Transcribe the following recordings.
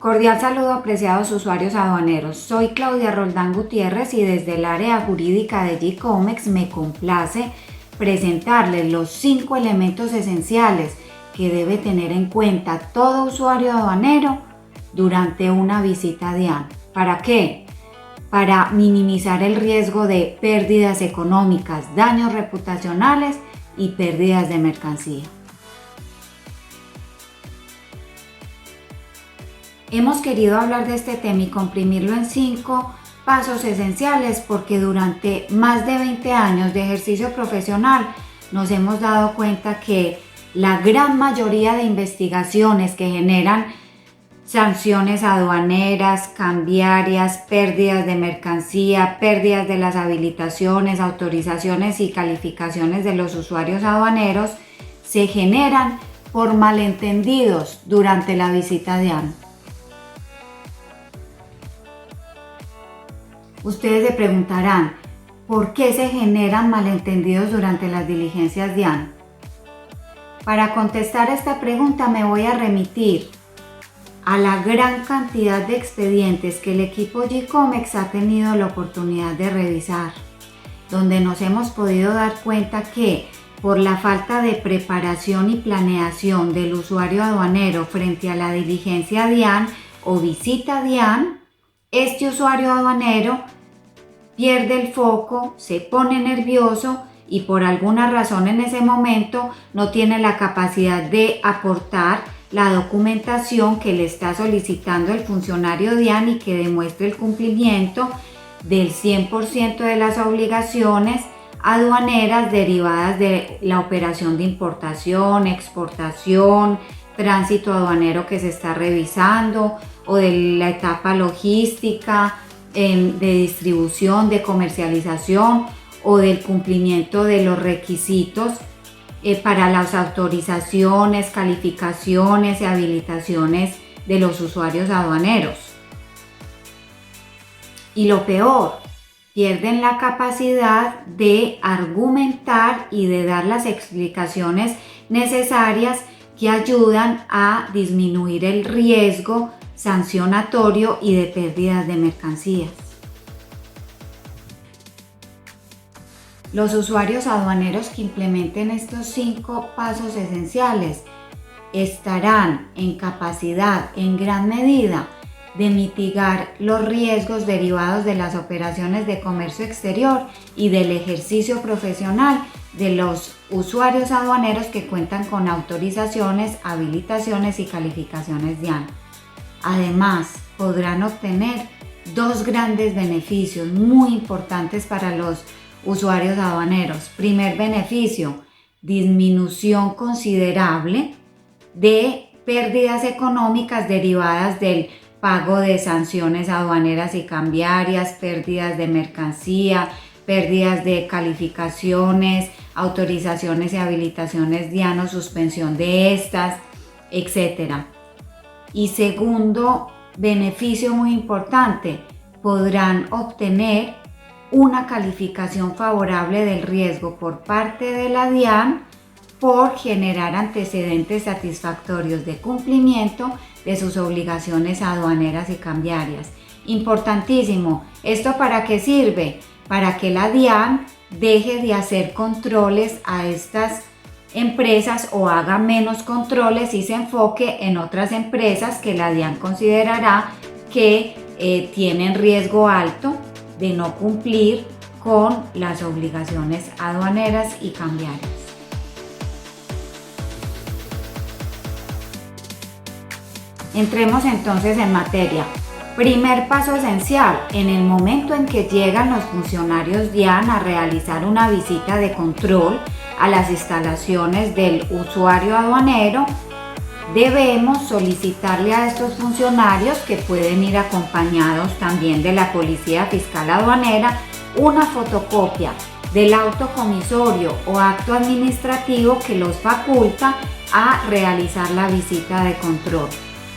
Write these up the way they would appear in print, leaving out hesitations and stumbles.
Cordial saludo, apreciados usuarios aduaneros. Soy Claudia Roldán Gutiérrez y desde el área jurídica de GCOMEX me complace presentarles los 5 elementos esenciales que debe tener en cuenta todo usuario aduanero durante una visita a DIAN. ¿Para qué? Para minimizar el riesgo de pérdidas económicas, daños reputacionales y pérdidas de mercancía. Hemos querido hablar de este tema y comprimirlo en 5 pasos esenciales porque durante más de 20 años de ejercicio profesional nos hemos dado cuenta que la gran mayoría de investigaciones que generan sanciones aduaneras, cambiarias, pérdidas de mercancía, pérdidas de las habilitaciones, autorizaciones y calificaciones de los usuarios aduaneros se generan por malentendidos durante la visita a DIAN. Ustedes se preguntarán, ¿por qué se generan malentendidos durante las diligencias DIAN? Para contestar esta pregunta me voy a remitir a la gran cantidad de expedientes que el equipo GCOMEX ha tenido la oportunidad de revisar, donde nos hemos podido dar cuenta que por la falta de preparación y planeación del usuario aduanero frente a la diligencia DIAN o visita DIAN, este usuario aduanero pierde el foco, se pone nervioso y por alguna razón en ese momento no tiene la capacidad de aportar la documentación que le está solicitando el funcionario DIAN y que demuestre el cumplimiento del 100% de las obligaciones aduaneras derivadas de la operación de importación, exportación, tránsito aduanero que se está revisando o de la etapa logística, de distribución, de comercialización o del cumplimiento de los requisitos para las autorizaciones, calificaciones y habilitaciones de los usuarios aduaneros. Y lo peor, pierden la capacidad de argumentar y de dar las explicaciones necesarias que ayudan a disminuir el riesgo sancionatorio y de pérdidas de mercancías. Los usuarios aduaneros que implementen estos 5 pasos esenciales estarán en capacidad en gran medida de mitigar los riesgos derivados de las operaciones de comercio exterior y del ejercicio profesional de los usuarios aduaneros que cuentan con autorizaciones, habilitaciones y calificaciones DIAN. Además, podrán obtener 2 grandes beneficios muy importantes para los usuarios aduaneros. Primer beneficio, disminución considerable de pérdidas económicas derivadas del pago de sanciones aduaneras y cambiarias, pérdidas de mercancía, pérdidas de calificaciones, autorizaciones y habilitaciones DIAN o suspensión de estas, etc. Y segundo beneficio muy importante, podrán obtener una calificación favorable del riesgo por parte de la DIAN por generar antecedentes satisfactorios de cumplimiento de sus obligaciones aduaneras y cambiarias. Importantísimo, ¿esto para qué sirve? Para que la DIAN deje de hacer controles a estas empresas o haga menos controles y se enfoque en otras empresas que la DIAN considerará que tienen riesgo alto de no cumplir con las obligaciones aduaneras y cambiarias. Entremos entonces en materia. Primer paso esencial, en el momento en que llegan los funcionarios DIAN a realizar una visita de control a las instalaciones del usuario aduanero, debemos solicitarle a estos funcionarios, que pueden ir acompañados también de la Policía Fiscal Aduanera, una fotocopia del auto comisorio o acto administrativo que los faculta a realizar la visita de control.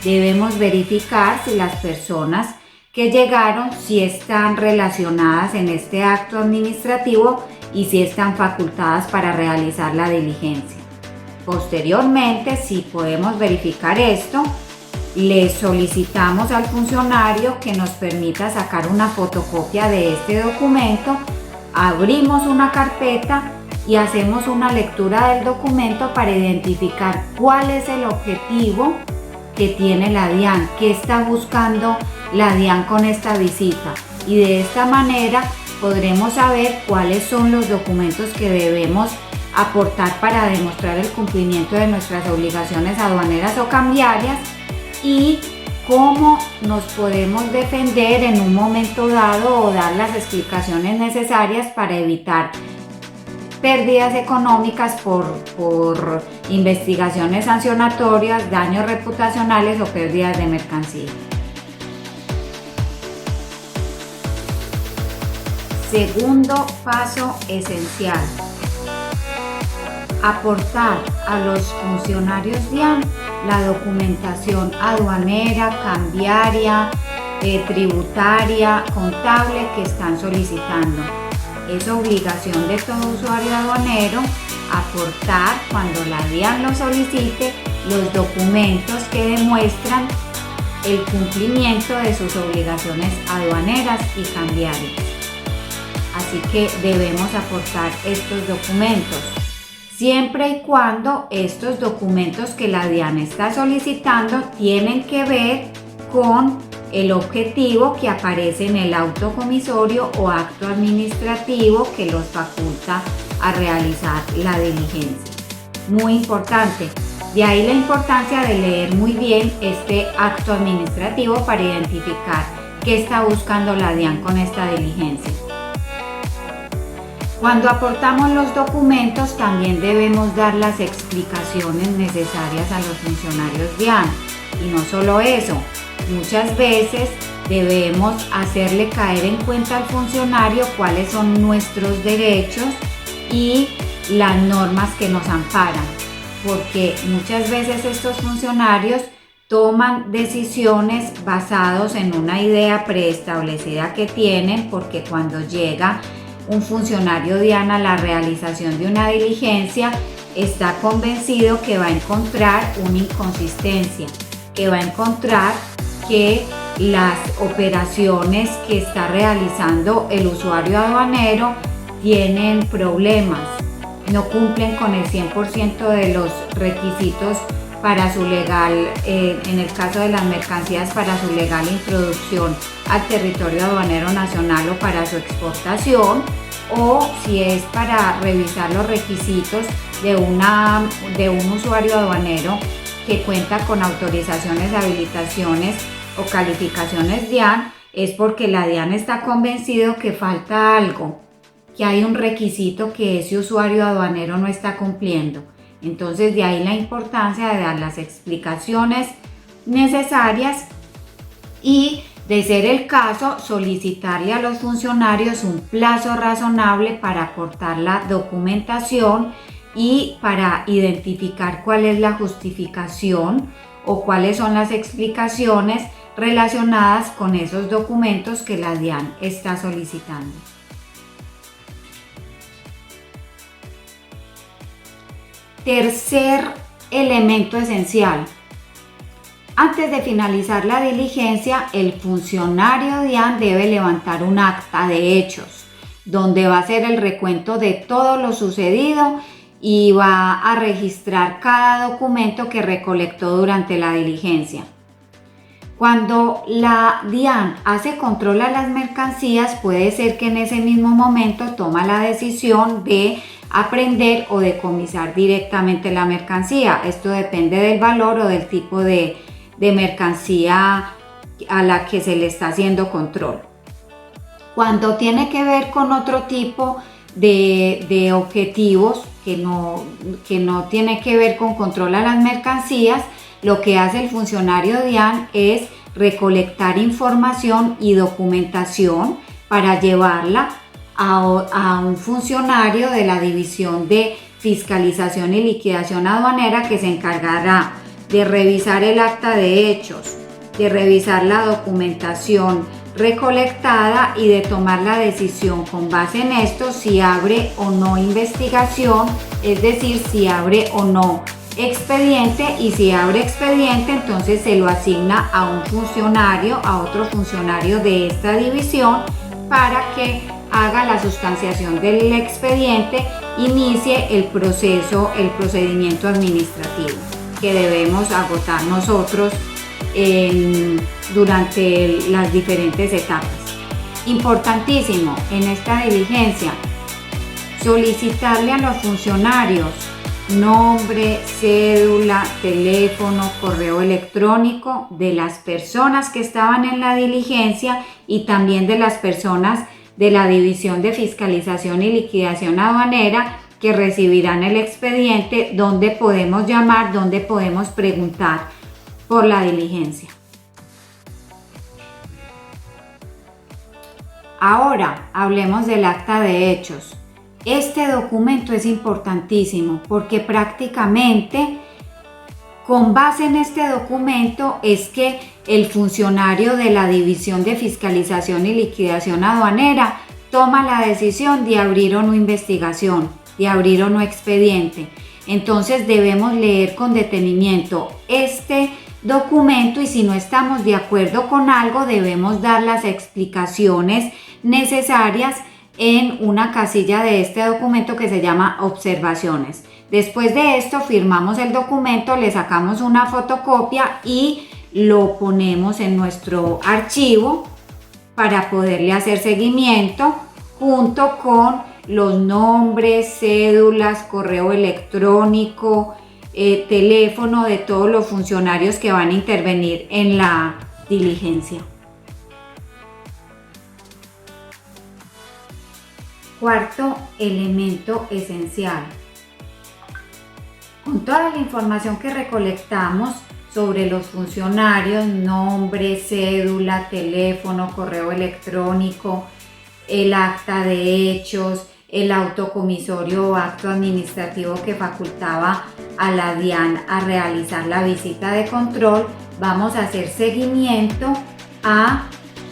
Debemos verificar si las personas que llegaron si están relacionadas en este acto administrativo y si están facultadas para realizar la diligencia. Posteriormente, si podemos verificar esto, le solicitamos al funcionario que nos permita sacar una fotocopia de este documento, abrimos una carpeta y hacemos una lectura del documento para identificar cuál es el objetivo que tiene la DIAN, qué está buscando la DIAN con esta visita, y de esta manera podremos saber cuáles son los documentos que debemos aportar para demostrar el cumplimiento de nuestras obligaciones aduaneras o cambiarias y cómo nos podemos defender en un momento dado o dar las explicaciones necesarias para evitar pérdidas económicas por investigaciones sancionatorias, daños reputacionales o pérdidas de mercancía. Segundo paso esencial: aportar a los funcionarios DIAN la documentación aduanera, cambiaria, tributaria, contable que están solicitando. Es obligación de todo usuario aduanero aportar, cuando la DIAN lo solicite, los documentos que demuestran el cumplimiento de sus obligaciones aduaneras y cambiarias. Así que debemos aportar estos documentos, siempre y cuando estos documentos que la DIAN está solicitando tienen que ver con el objetivo que aparece en el auto comisorio o acto administrativo que los faculta a realizar la diligencia. Muy importante, de ahí la importancia de leer muy bien este acto administrativo para identificar qué está buscando la DIAN con esta diligencia. Cuando aportamos los documentos, también debemos dar las explicaciones necesarias a los funcionarios DIAN. Y no solo eso, muchas veces debemos hacerle caer en cuenta al funcionario cuáles son nuestros derechos y las normas que nos amparan, porque muchas veces estos funcionarios toman decisiones basados en una idea preestablecida que tienen, porque cuando llega un funcionario DIAN a la realización de una diligencia, está convencido que va a encontrar una inconsistencia, que va a encontrar que las operaciones que está realizando el usuario aduanero tienen problemas, no cumplen con el 100% de los requisitos para su legal, en el caso de las mercancías, para su legal introducción al territorio aduanero nacional o para su exportación, o si es para revisar los requisitos de un usuario aduanero que cuenta con autorizaciones, habilitaciones o calificaciones DIAN, es porque la DIAN está convencido que falta algo, que hay un requisito que ese usuario aduanero no está cumpliendo. Entonces, de ahí la importancia de dar las explicaciones necesarias y, de ser el caso, solicitarle a los funcionarios un plazo razonable para aportar la documentación y para identificar cuál es la justificación o cuáles son las explicaciones relacionadas con esos documentos que la DIAN está solicitando. Tercer elemento esencial: antes de finalizar la diligencia, el funcionario DIAN debe levantar un acta de hechos, donde va a hacer el recuento de todo lo sucedido y va a registrar cada documento que recolectó durante la diligencia. Cuando la DIAN hace control a las mercancías, puede ser que en ese mismo momento toma la decisión de apreender o decomisar directamente la mercancía. Esto depende del valor o del tipo de mercancía a la que se le está haciendo control. Cuando tiene que ver con otro tipo de objetivos que no tiene que ver con control a las mercancías, lo que hace el funcionario DIAN es recolectar información y documentación para llevarla a un funcionario de la División de Fiscalización y Liquidación Aduanera, que se encargará de revisar el acta de hechos, de revisar la documentación recolectada y de tomar la decisión con base en esto si abre o no investigación, es decir, si abre o no expediente, y si abre expediente entonces se lo asigna a un funcionario, a otro funcionario de esta división, para que haga la sustanciación del expediente, inicie el procedimiento administrativo que debemos agotar nosotros durante las diferentes etapas. Importantísimo en esta diligencia, solicitarle a los funcionarios nombre, cédula, teléfono, correo electrónico de las personas que estaban en la diligencia y también de las personas de la División de Fiscalización y Liquidación Aduanera que recibirán el expediente, donde podemos llamar, donde podemos preguntar por la diligencia. Ahora hablemos del acta de hechos. Este documento es importantísimo porque prácticamente con base en este documento es que el funcionario de la División de Fiscalización y Liquidación Aduanera toma la decisión de abrir o no investigación, de abrir o no expediente. Entonces debemos leer con detenimiento este documento y si no estamos de acuerdo con algo debemos dar las explicaciones necesarias en una casilla de este documento que se llama observaciones. Después de esto firmamos el documento, le sacamos una fotocopia y lo ponemos en nuestro archivo para poderle hacer seguimiento junto con los nombres, cédulas, correo electrónico, teléfono de todos los funcionarios que van a intervenir en la diligencia. Cuarto elemento esencial. Con toda la información que recolectamos sobre los funcionarios, nombre, cédula, teléfono, correo electrónico, el acta de hechos, el auto comisorio o acto administrativo que facultaba a la DIAN a realizar la visita de control, vamos a hacer seguimiento a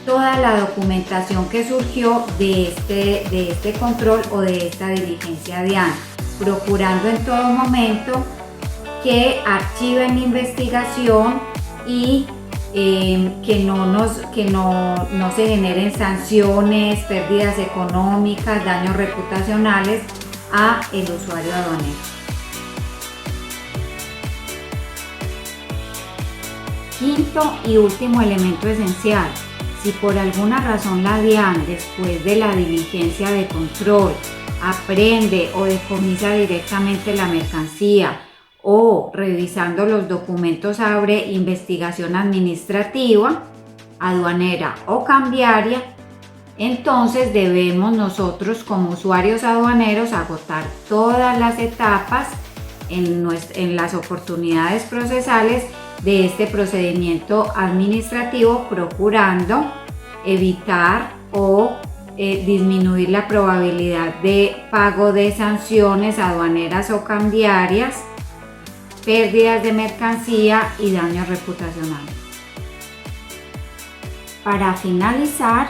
toda la documentación que surgió de este control o de esta diligencia DIAN, procurando en todo momento que archiven la investigación y que no se generen sanciones, pérdidas económicas, daños reputacionales a el usuario aduanero. Quinto y último elemento esencial. Si por alguna razón la DIAN, después de la diligencia de control, aprende o decomisa directamente la mercancía o revisando los documentos abre investigación administrativa, aduanera o cambiaria, entonces debemos nosotros como usuarios aduaneros agotar todas las etapas en las oportunidades procesales de este procedimiento administrativo, procurando evitar o disminuir la probabilidad de pago de sanciones aduaneras o cambiarias, pérdidas de mercancía y daños reputacionales. Para finalizar,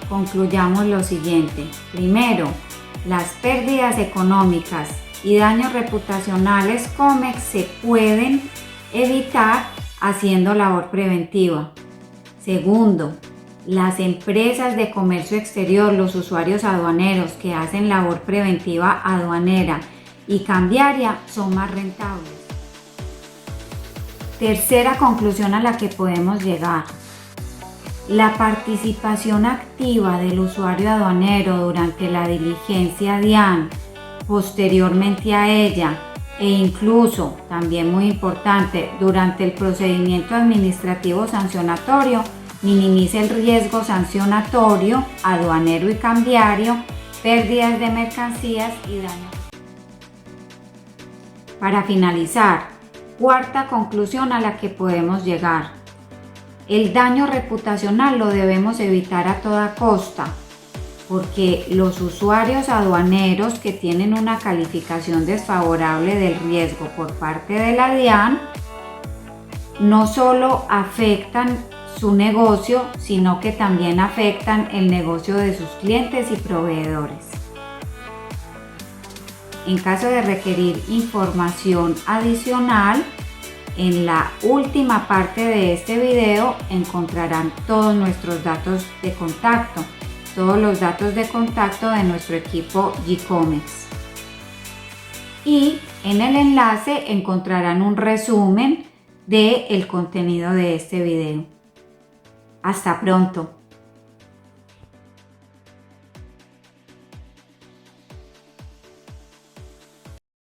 concluyamos lo siguiente. Primero, las pérdidas económicas y daños reputacionales COMEX se pueden evitar haciendo labor preventiva. Segundo, las empresas de comercio exterior, los usuarios aduaneros que hacen labor preventiva aduanera y cambiaria son más rentables. Tercera conclusión a la que podemos llegar. La participación activa del usuario aduanero durante la diligencia DIAN, posteriormente a ella e incluso, también muy importante, durante el procedimiento administrativo sancionatorio, minimiza el riesgo sancionatorio, aduanero y cambiario, pérdidas de mercancías y daños. Para finalizar, cuarta conclusión a la que podemos llegar. El daño reputacional lo debemos evitar a toda costa, porque los usuarios aduaneros que tienen una calificación desfavorable del riesgo por parte de la DIAN no solo afectan su negocio, sino que también afectan el negocio de sus clientes y proveedores. En caso de requerir información adicional, en la última parte de este video encontrarán todos nuestros datos de contacto, todos los datos de contacto de nuestro equipo G-Comex. Y en el enlace encontrarán un resumen del contenido de este video. Hasta pronto.